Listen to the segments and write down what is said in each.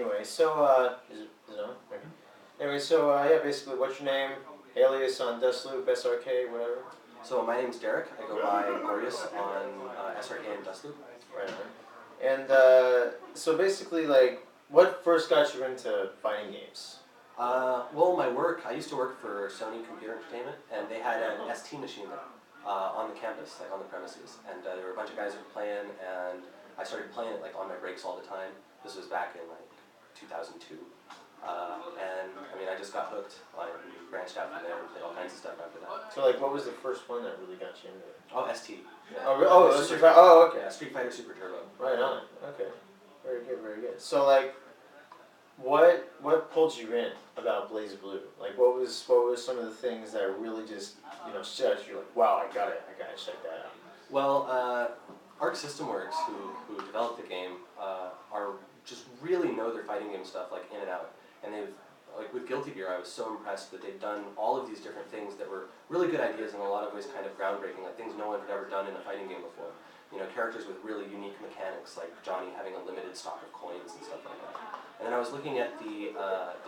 Anyway, is it on? Okay. Anyway, yeah, basically, what's your name, alias on Dustloop, SRK, whatever? So my name's Derek. I go by goryus on SRK and Dustloop. Right on. And so basically, like, what first got you into fighting games? Well, my work, I used to work for Sony Computer Entertainment, and they had an ST machine there on the campus, like on the premises. And there were a bunch of guys who were playing, and I started playing it like on my breaks all the time. This was back in like 2002. And I mean, I just got hooked. I branched out from there and played all kinds of stuff after that. So, like, what was the first one that really got you into it? Oh, ST. Yeah. Okay. Yeah, Street Fighter Super Turbo. Right on. Okay. Very good, very good. So, like, what pulled you in about BlazBlue? Like, what was some of the things that really just, stood out to you? Like, wow, I gotta check that out. Well, Arc System Works, who developed the game, are just really know their fighting game stuff like in and out. And they've, like with Guilty Gear, I was so impressed that they've done all of these different things that were really good ideas in a lot of ways kind of groundbreaking, like things no one had ever done in a fighting game before. Characters with really unique mechanics, like Johnny having a limited stock of coins and stuff like that. And then I was looking at the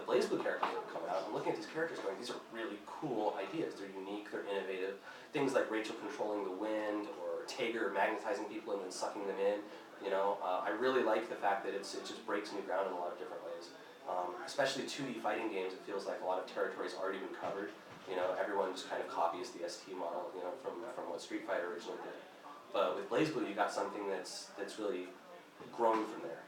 BlazBlue characters that were coming out, and looking at these characters going, these are really cool ideas. They're unique, they're innovative. Things like Rachel controlling the wind, or Tager magnetizing people and then sucking them in. I really like the fact that it just breaks new ground in a lot of different ways. Especially 2D fighting games, it feels like a lot of territory's already been covered. Everyone just kind of copies the ST model, from what Street Fighter originally did. But with BlazBlue, you got something that's really grown from there,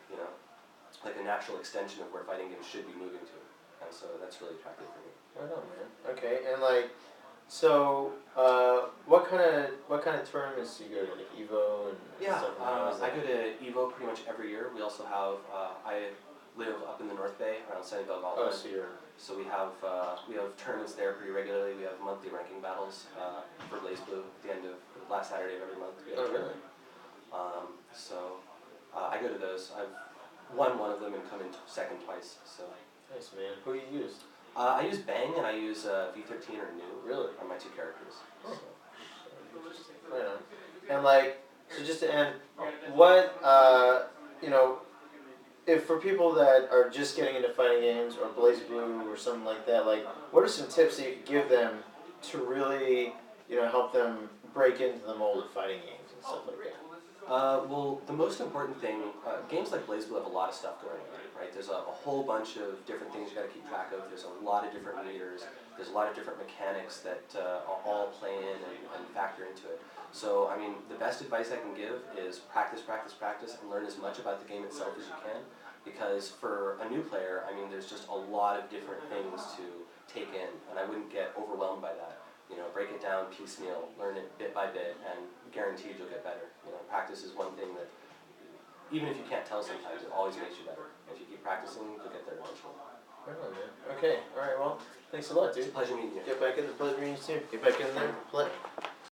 like a natural extension of where fighting games should be moving to, and so that's really attractive for me. Right on, man. Okay, and like, so what kind of tournaments do you go to, like Evo and stuff? I go to Evo pretty much every year. We also have I live up in the North Bay around Sunnyvale Golf. Oh, so we have tournaments there pretty regularly. We have monthly ranking battles for BlazBlue at the end of last Saturday of every month. Oh, really? I go to those. I've won one of them and come in second twice. So nice, man. Who do you use? I use Bang and I use V13 or New. Really? Are my two characters. Oh. So. Right on. And like, so just to end, what if for people that are just getting into fighting games or BlazBlue or something like that, like, what are some tips that you could give them to really, help them break into the mold of fighting games and stuff like that? Well, the most important thing, games like BlazBlue have a lot of stuff going on, right? There's a whole bunch of different things you got to keep track of. There's a lot of different meters. There's a lot of different mechanics that all play in and factor into it. So, I mean, the best advice I can give is practice, practice, practice, and learn as much about the game itself as you can. Because for a new player, I mean, there's just a lot of different things to take in, and I wouldn't get overwhelmed by that. Break it down piecemeal, learn it bit by bit, and guaranteed you'll get better. Practice is one thing that, even if you can't tell sometimes, it always makes you better. If you keep practicing, you'll get there eventually. Right on, man. Okay, all right, well, thanks a lot, dude. It's a pleasure meeting you. Get back in the pleasure meeting soon. Get back in there, play.